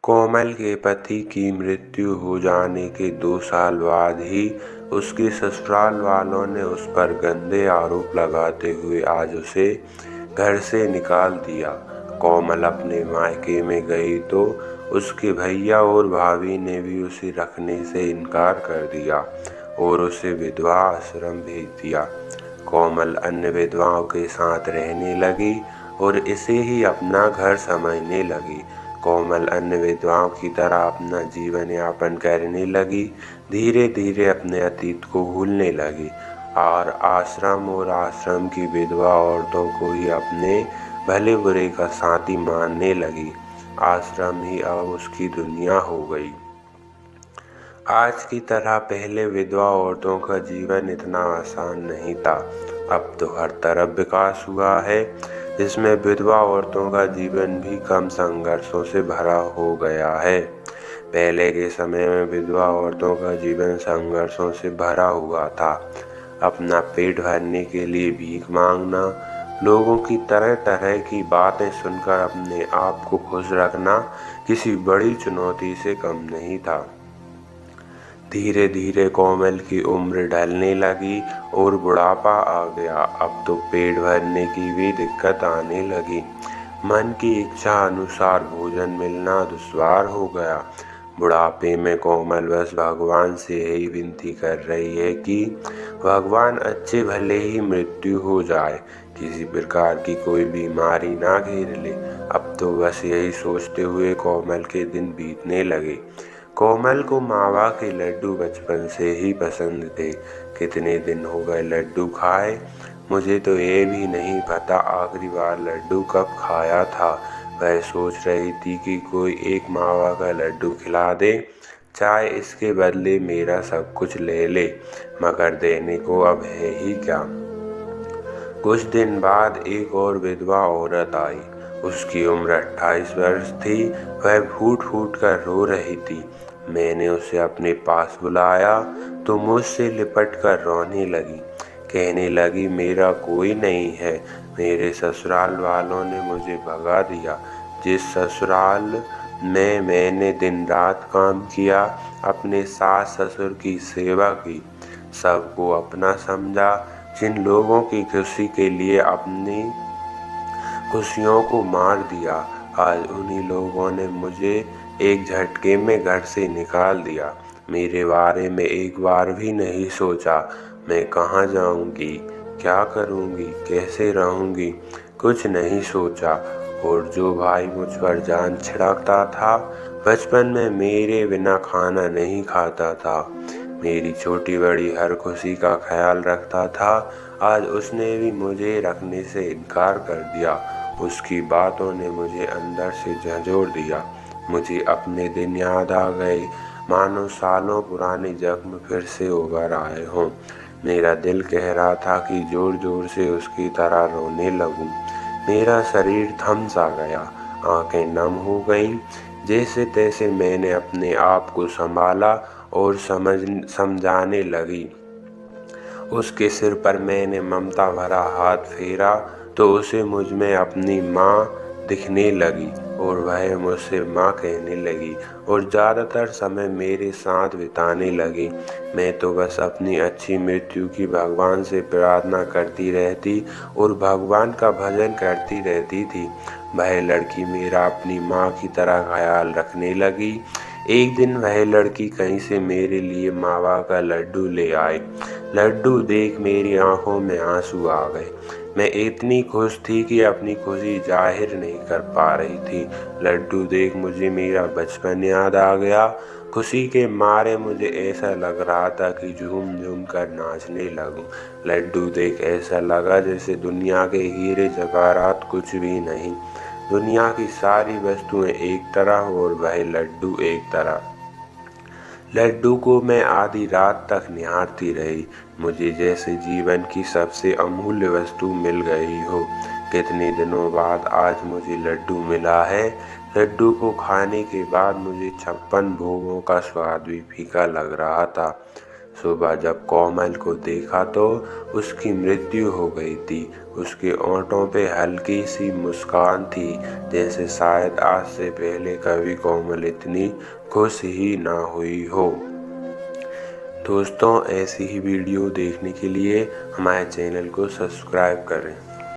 कोमल के पति की मृत्यु हो जाने के 2 साल बाद ही उसके ससुराल वालों ने उस पर गंदे आरोप लगाते हुए आज उसे घर से निकाल दिया। कोमल अपने मायके में गई तो उसके भैया और भाभी ने भी उसे रखने से इनकार कर दिया और उसे विधवा आश्रम भेज दिया। कोमल अन्य विधवाओं के साथ रहने लगी और इसे ही अपना घर समझने लगी। कोमल अन्य विधवाओं की तरह अपना जीवन यापन करने लगी, धीरे धीरे अपने अतीत को भूलने लगी और आश्रम की विधवा औरतों को ही अपने भले बुरे का साथी मानने लगी। आश्रम ही अब उसकी दुनिया हो गई। आज की तरह पहले विधवा औरतों का जीवन इतना आसान नहीं था। अब तो हर तरफ विकास हुआ है, जिसमें विधवा औरतों का जीवन भी कम संघर्षों से भरा हो गया है। पहले के समय में विधवा औरतों का जीवन संघर्षों से भरा हुआ था। अपना पेट भरने के लिए भीख मांगना, लोगों की तरह तरह की बातें सुनकर अपने आप को खुश रखना किसी बड़ी चुनौती से कम नहीं था। धीरे धीरे कोमल की उम्र ढलने लगी और बुढ़ापा आ गया। अब तो पेट भरने की भी दिक्कत आने लगी। मन की इच्छा अनुसार भोजन मिलना दुश्वार हो गया। बुढ़ापे में कोमल बस भगवान से यही विनती कर रही है कि भगवान अच्छे भले ही मृत्यु हो जाए, किसी प्रकार की कोई बीमारी ना घेर ले। अब तो बस यही सोचते हुए कोमल के दिन बीतने लगे। कोमल को मावा के लड्डू बचपन से ही पसंद थे। कितने दिन हो गए लड्डू खाए, मुझे तो ये भी नहीं पता आखिरी बार लड्डू कब खाया था। वह सोच रही थी कि कोई एक मावा का लड्डू खिला दे, चाहे इसके बदले मेरा सब कुछ ले ले, मगर देने को अब है ही क्या। कुछ दिन बाद एक और विधवा औरत आई। उसकी उम्र 28 वर्ष थी। वह फूट फूट कर रो रही थी। मैंने उसे अपने पास बुलाया तो मुझसे लिपट कर रोने लगी। कहने लगी, मेरा कोई नहीं है, मेरे ससुराल वालों ने मुझे भगा दिया। जिस ससुराल में मैंने दिन रात काम किया, अपने सास ससुर की सेवा की, सबको अपना समझा, जिन लोगों की खुशी के लिए अपनी खुशियों को मार दिया, आज उन्हीं लोगों ने मुझे एक झटके में घर से निकाल दिया। मेरे बारे में एक बार भी नहीं सोचा। मैं कहाँ जाऊँगी, क्या करूँगी, कैसे रहूँगी, कुछ नहीं सोचा। और जो भाई मुझ पर जान छिड़कता था, बचपन में मेरे बिना खाना नहीं खाता था, मेरी छोटी बड़ी हर खुशी का ख्याल रखता था, आज उसने भी मुझे रखने से इनकार कर दिया। उसकी बातों ने मुझे अंदर से झंझोड़ दिया। मुझे अपने दिन याद आ गए, मानो सालों पुराने जख्म फिर से उभर आए हों। मेरा दिल कह रहा था कि जोर जोर से उसकी तरह रोने लगूं। मेरा शरीर थम सा गया, आंखें नम हो गईं। जैसे तैसे मैंने अपने आप को संभाला और समझाने लगी। उसके सिर पर मैंने ममता भरा हाथ फेरा तो उसे मुझ में अपनी माँ दिखने लगी और वह मुझसे माँ कहने लगी और ज़्यादातर समय मेरे साथ बिताने लगी। मैं तो बस अपनी अच्छी मृत्यु की भगवान से प्रार्थना करती रहती और भगवान का भजन करती रहती थी। वह लड़की मेरा अपनी माँ की तरह ख्याल रखने लगी। एक दिन वह लड़की कहीं से मेरे लिए मावा का लड्डू ले आई। लड्डू देख मेरी आंखों में आंसू आ गए। मैं इतनी खुश थी कि अपनी खुशी जाहिर नहीं कर पा रही थी। लड्डू देख मुझे मेरा बचपन याद आ गया। खुशी के मारे मुझे ऐसा लग रहा था कि झूम झूम कर नाचने लगूं। लड्डू देख ऐसा लगा जैसे दुनिया के हीरे जवाहरात कुछ भी नहीं, दुनिया की सारी वस्तुएं एक तरह और वह लड्डू एक तरह। लड्डू को मैं आधी रात तक निहारती रही, मुझे जैसे जीवन की सबसे अमूल्य वस्तु मिल गई हो। कितने दिनों बाद आज मुझे लड्डू मिला है। लड्डू को खाने के बाद मुझे 56 भोगों का स्वाद भी फीका लग रहा था। सुबह जब कोमल को देखा तो उसकी मृत्यु हो गई थी। उसके होंठों पे हल्की सी मुस्कान थी, जैसे शायद आज से पहले कभी कोमल इतनी खुश ही ना हुई हो। दोस्तों, ऐसी ही वीडियो देखने के लिए हमारे चैनल को सब्सक्राइब करें।